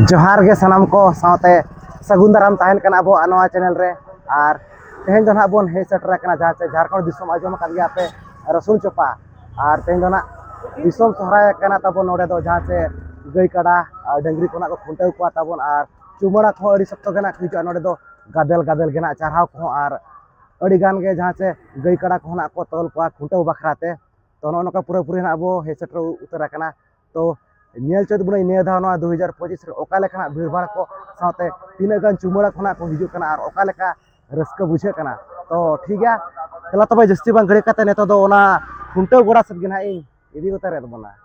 जोहार गे सानाम को साथे सगुन दाराम तहन कना अबो नवा चैनल रे और तेहन दो ना बोन हे सेटर कना जहाँ से झारखंड दिसम आजम कर गया पे रसुन चोपा और तेहन दो ना दिसम सहराय कना तबो नोडे दो जहाँ से गई कड़ा डंगरी कोना को खुंटाव को तबन और चुमड़ा को अड़ी सप्तो गना हिजु नोडे दो गादल गादल गेना चारहाव को और अड़ी गान के जहाँ से गई कड़ा को ना को तोल को खुंटाव बखराते तो नोका पूरा पूरी ना अबो हे सेटर उतर कना तो नेल चोद बुना निया धाव 2025 रे ओका लेखा भीड़भाड़ को साथे तीना गान चुमड़ा खोना को हिजु कना और ओका लेखा रस्का बुझे कना तो ठीक है तला तबे जस्ती बांग घड़ी कते नेतो दो ओना खुंटाव गोड़ा सद गिना इन इदी उतारे दबना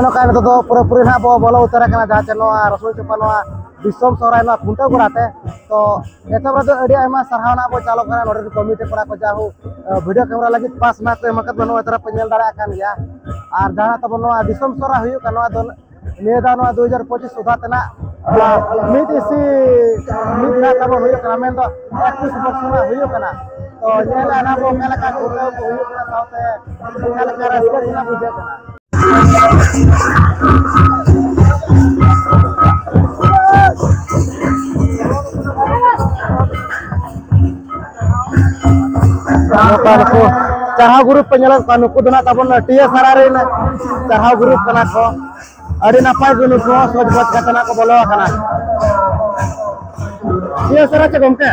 नौका तो पूरा पूरी ना बोलो उतर जहाँ से रसुल चोपा दिसम सहराय खुंटाव गोड़ाते तो एतब सारहावना बो चालो कमिटी को जाहू वीडियो कैमरा लगे पास ना को एमकत तरह पे नेल दाड़ा कान गया और जहाँ तब दिसम सहराय निया दा 2025 सुधा तना मिद इसी मिद ना तब मेन 21 वर्ष ना तो नेला ना बो काला खुंटाव को साथे काला रस्का ना बुझे कना चाहा ग्रुप पे नुकु दो तबन टीए सारा चाहा ग्रुप कना को अड़ी नपाय गुनु को सोच बच कतना को बोलो कना टीए सारा चे गमके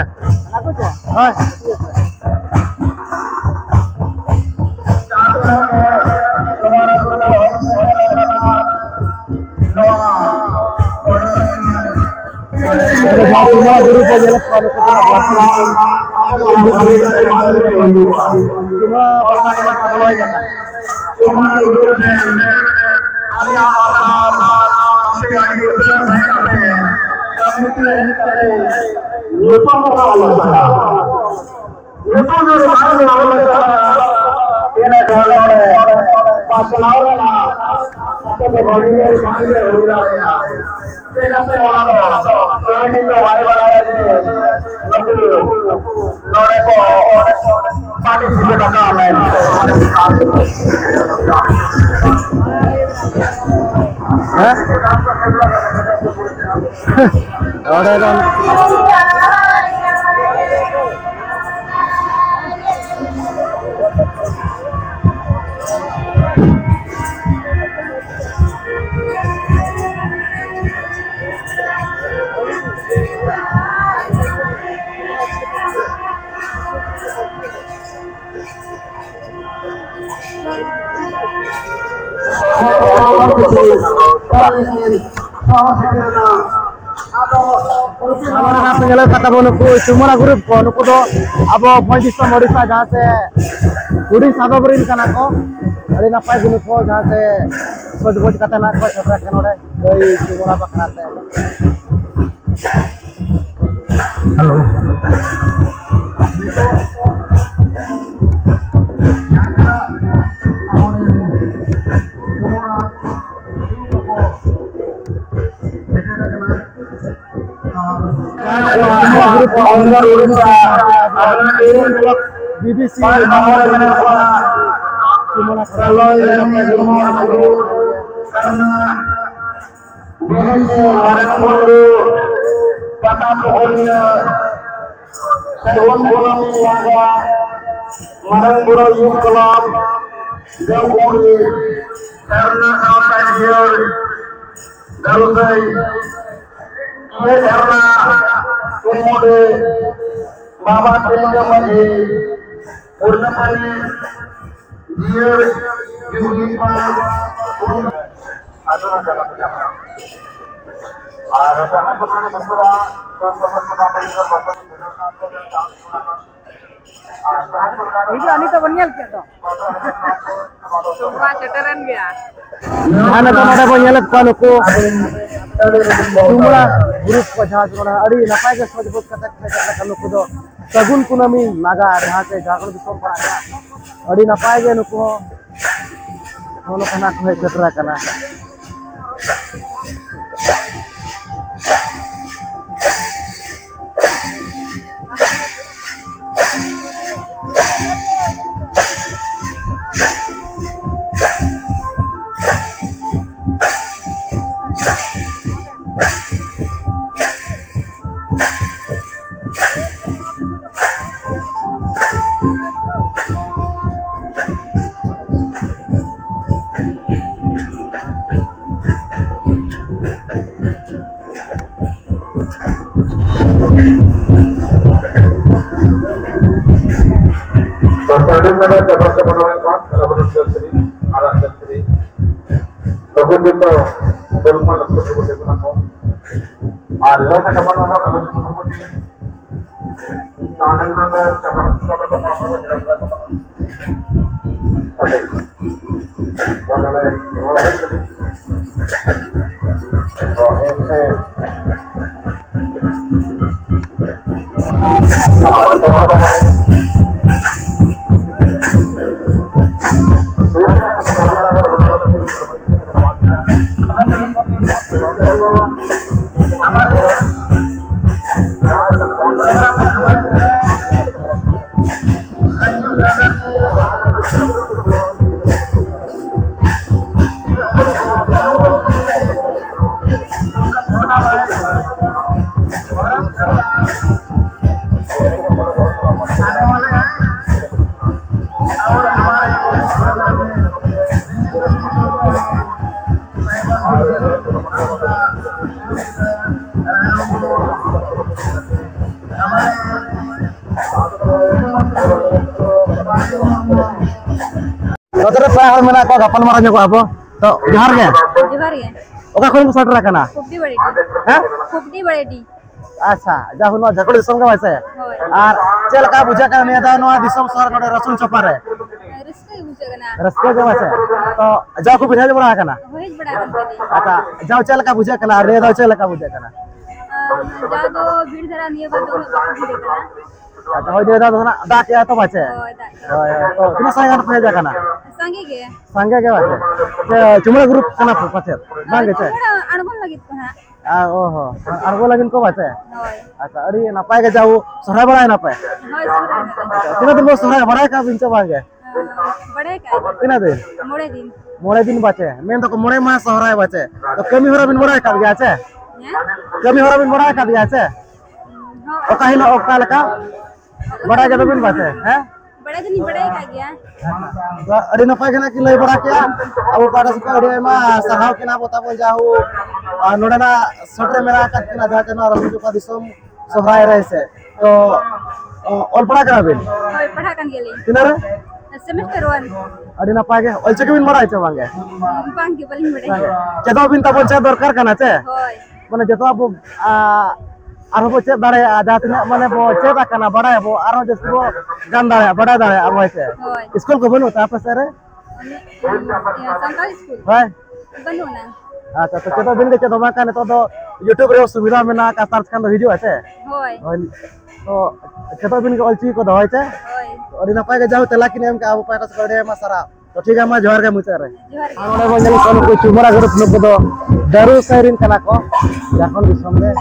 लागो चे हां गुरु पे जल को चुमड़ा ग्रुप को नुकु दो अब भोजदिसम ओडिशा जहाँ से उड़ीसा दबरिन कना को अड़ी नपाय गुनु को जहाँ से सजबोज कते ना को छपरा के नोडे गई चुमड़ा बखराते hello BBC Bapak Presiden Wadi Purnamani Dear Yudipa Aduna Jalan Pejabat Rencana Perdana Bersura dan Pemerintah Pemerintah Itu Anita Banyal kita. Semua ceteran dia. Mana tu ada banyak lek kalau ko cuma grup ko jahaz mana adi napai ke sebut kata kalau ko do sagun kunami naga jahaz se jagal disom parana adi napai ke nuko hono kana ko cetra kana Dokter saya hal mana kau kapal marahnya kau apa? Tuh jahar ya? Jahar ya. Oke kau yang sadar kan? Kubdi bari. Hah? Kubdi bari di. Asa, jauh no jago disom ka baca. Ar cel ka buja ka ni ada no disom sor no rasun chopare. Raska buja kana. Raska ka baca. To jauh ko buja bora kana. Hoij bada kana. Ata jauh cel ka buja kana re do cel ka buja kana. जादो भीड़ धरा नहीं है बदो में बाकी भीड़ धरा ata hoy de da na da ke to baca. To kena saya kan phe kana. Sange ke baca. Ke cuma grup kana pace. Bang ke. अणगोन लगित कहा ओहो अरगो लगिन को बाचे अच्छा अरे नपाय के जाऊ सोहरा बड़ा है नपाय होय सोहरा किना दिन सोहरा बड़ा का बिंचो बागे बड़े का किना दिन मोड़े दिन बाचे मेन तो मोड़े मा सोहरा बाचे तो कमी होरा बिन बड़ा का बिया छे कमी होरा बिन बड़ा का बिया छे ओ काहिना ओ कालका बड़ा के बिन बाचे हैं बड़े दिन बड़े का गया अरे नपाय के ना कि लई बड़ा क्या अब पारस को अरे मा सहाव के ना बता बोल जाऊ नोडना सटरे मेरा कत ना जाते ना रसू का दिसम सोहराय रहे से तो और पढ़ा करा बिन होय पढ़ा kan गेली किनारे सेमेस्टर 1 अरे ना पागे ओल चके बिन बड़ा छ बांगे बांगे बलिन बड़े केदो बिन तबन छ दरकार कना छे होय माने जतो अब आरो बो चे दारे आदा तना माने बो चे ता कना बड़ा बो आरो जस बो गान दारे बड़ा दारे अब छे स्कूल को बनो ता पास रे संकाल स्कूल होय बनो ना अच्छा तो केदो बिन के दमा कने तो YouTube रे सुविधा में ना का सर्च kan video আছে होय तो केदो बिन के अलची को दवाई छे होय अरे ना पागे जाऊ तला किने हम का अब पारस गड़े मा सारा तो ठीक है मा जोहर के मुचे रे जोहर के आरो बंजल कोन को चुमरा ग्रुप नु को दारू साइरिन कना को जाखन दिसम रे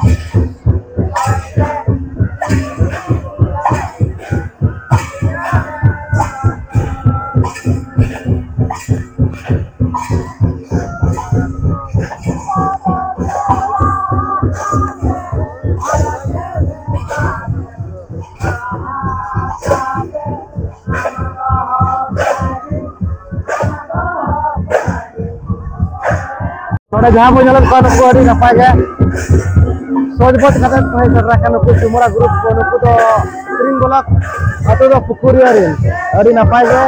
नोडे जहां बो जलन कोन को अडी नपाय गे सोजबत कते होय सररा कन को चुमरा ग्रुप कोन को तो स्क्रीन बोला अतो तो पुकुरिया रे अडी नपाय गे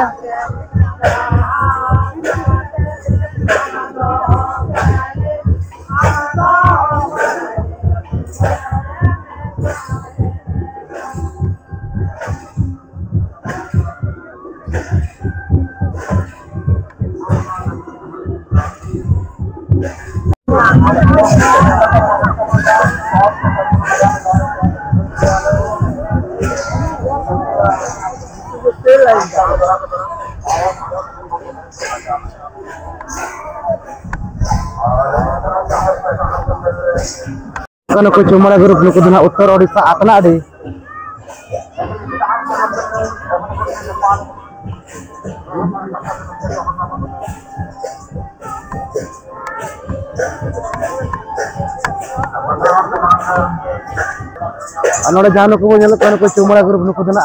Kan aku cuma grup nuku dina Uttar Odisha atna adi. Anode janu ko nyelo kan ko cuma grup nuku dina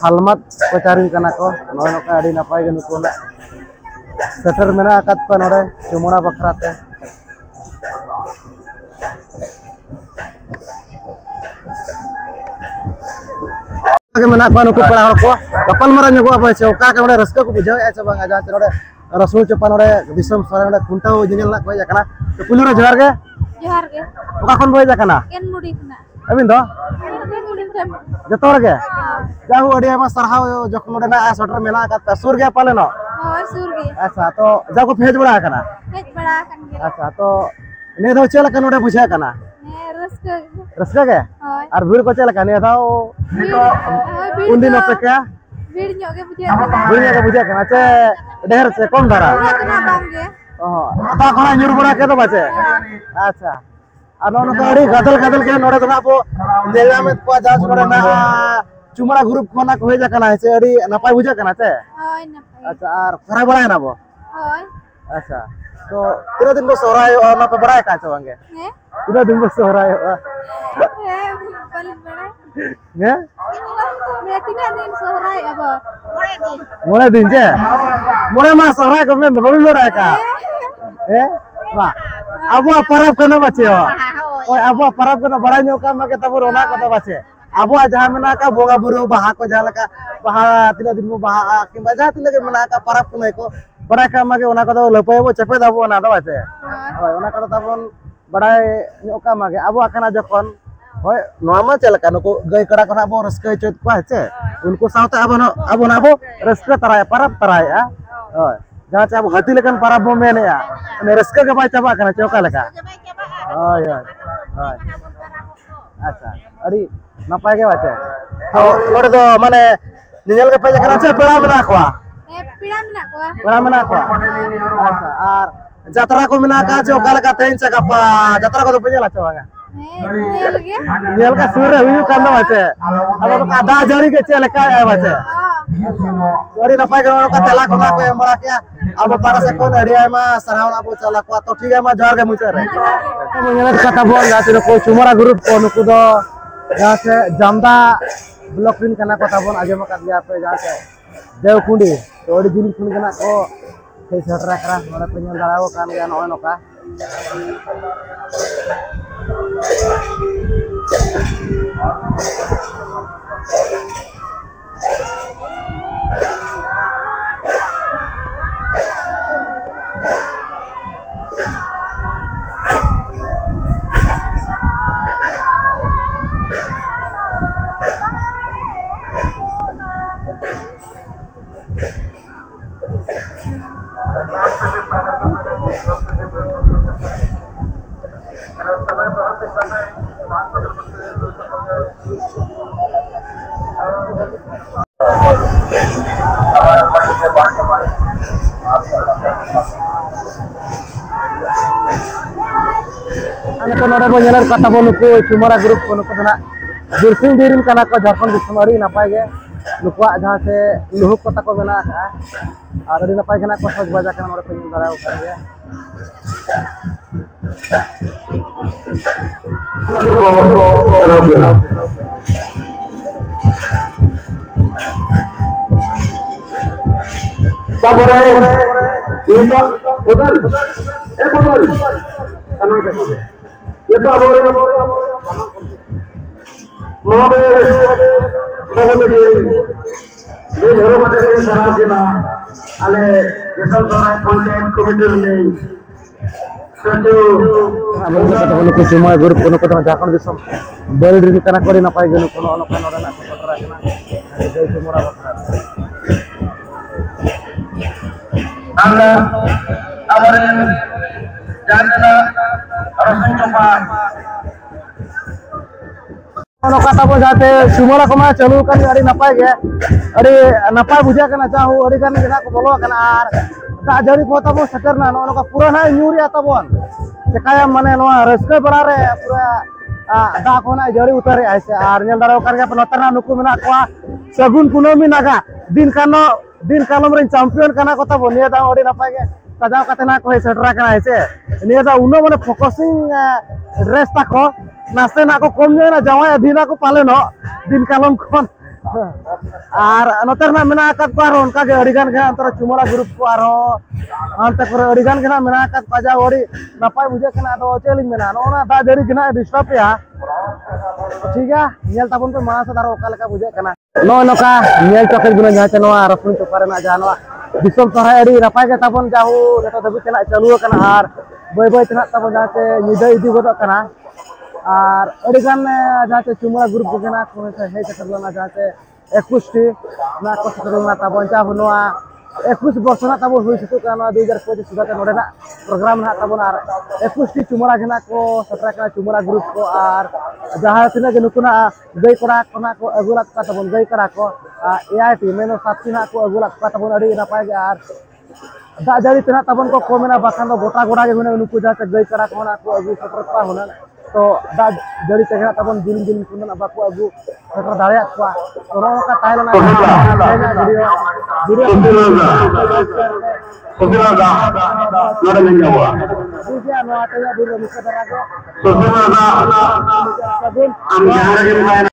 Halmat ko cari kana ko nono ka adi napai ge nuku na. Seter mena akat pa node cuma bakrate. Ke mana ko nuku para hor ko kapal maranya ko apa chauka ka node raska ko bujau ya bang aja node rasul copa node disom sore node kuntau jenyel na ko ya kana to kulura johar ge oka kon boy ja kana ken mudi kena amin do mudi tem jotor ge jahu adi ama sarhau jokon node na soter mena ka tasur ge pale no hoy surgi acha to jago phej bada kana hej bada kan ge acha to ne do chela ka node bujha kana ne raska raska ge hoy ar bhir ko chela ka ne dao undin opekya bid nyok ge bujia kena bhir ge bujha kana che der se kom dara kena bang ge oh ata khona nyur bada ke to bache acha ano no kari gadal ke node dona po nela met ko jaj kore na cumara grup khona ko heja kana che adi napai bujha kana che hoy napai acha ar khara bada na bo hoy acha to tira din ko sorai na pe bada ka chawange ne tira din ko sorai bal bada ne me tina din sohrai abo mole din je mole ma sorai ko me baru lora ka wah abu parab kana bache oi abu parab kana bada nyoka make tabur ona ka bache abu jaha mena ka bonga buru baha ko jaha laka baha tina din mo baha kimba jaha tina ke mena ka parab ko ko bada ka make ona ka lepai bo chepe dabo ona da bache oi ona ka tabon bada nyoka make abu akana jokon hoy normal chelaka nuku gai kara kara abo raska chot ko ache unku saute abo raska tarai parab tarai ya hoy jaha cha abo hati lekan parab bo mene ya ne raska ke bai chaba kana choka leka hoy hoy acha adi napai ge bache to node do mane ninjal ke paja kana che pera mena ko pida mena ko acha ar jatra ko mena ka choka leka tein cha kapa jatra ko do penya la chawanga ne ge nyel ka sur review kan bache abo ka ada jari ke chele ka bache ori napai ka ka tela ko ko emara kya abo para se ko ri ma sarhauna abo chala ko to ठीक है ma jar ke muche re to nyel kata bon ga tino ko cumara grup ko nuku do जहाँ से Jamda block pin करना को ताबन आजम कर लिया पे जहाँ से देवकुंडी तो ओडी जिन कुन करना को से सटरा करा नोडे पे ñal darawo kan ga no noka ane ko node bo ñeler kata bo nuku cumara grup ko nuku dana jursing dirin kana ko Jharkhand disomari napai ge nuku jaha se luhuk kota ko mena ka ar adi napai kana ko soj baja kana node pe ñal darawo kan ge Sabore, ini udah, betul, itu abore, mau ini baru materi sarah sila, ale besok orang konten komite ini, satu, abang kata ko nuku cumara grup ko nuku dana Jharkhand disom bel diri kana ko ri napai ge nuku no kan node na ko tara kana jai cumara bakra anda abore jangan rasul coba नौका तब जाते चुमला को चालू कर अड़ी नपाय गे अड़ी नपाय बुझा करना चाहू अड़ी गान जना को बोलो करना आर दा जड़ी को तब सटरना नौका पूरा ना न्यूरिया तबन चिकाया माने नोआ रस्के बड़ा रे पूरा दा को ना जड़ी उतारे ऐसे आर नेल दारो कर के नतरना नुकु मेना को सगुन कुनोमी नागा दिन कालम रे चैंपियन कना को तब निया दा अड़ी नपाय गे सजाव कते ना को सेटरा कना ऐसे निया दा उनो माने फोकसिंग ड्रेस ताको नास्ते ना को कम ना जावा अधीना को पाले नो दिन कालम खन आर नतर ना मेना का पार उनका के अड़ीगान के अंतर चुमला ग्रुप को आरो अंत को अड़ीगान के ना मेना का पाजा ओड़ी नपाय बुझे कना दो चेलिंग मेना नोना दा जड़ी के ना डिस्टर्ब या ठीक है नेल ताबन पे मानस दारो ओका लेका बुझे कना नो नोका नेल चोके गुना जहां चनवा रसुन चोपारे ना जानवा दिसम सहाय अड़ी नपाय के ताबन जाहू नेतो दबि चला चालू कना आर बय बय तना ताबन जाते निदा इदी गोदो कना और अड़ीगान जहाँ चुमला ग्रुप को ना को हे सेटलना जहाँ 21 टी ना को सेटलना ताबन चाहू नोआ 21 वर्ष ना ताबन हुई सितु का 2025 सुधा नोडे ना प्रोग्राम ना ताबन आर 21 टी चुमला के ना को सटरा का चुमला ग्रुप को आर जहाँ तिना के नुकुना गई करा को अगुला का ताबन गई करा को एआई टी मेनो साथी ना को अगुला का ताबन अड़ी नापाय गे आर दा जड़ी तना ताबन को मेना बाखान दो गोटा गोटा के हुने नुकु जहाँ गई करा को ना को अगु सटरपा हुना तो दा जड़ी तेगना तबन दिन दिन कुन बाको अगु सटर दाड़िया को तो का ताइलना Sosina da nada menyawa. Dia no ataya dulu bisa daraga. Sosina da am jahara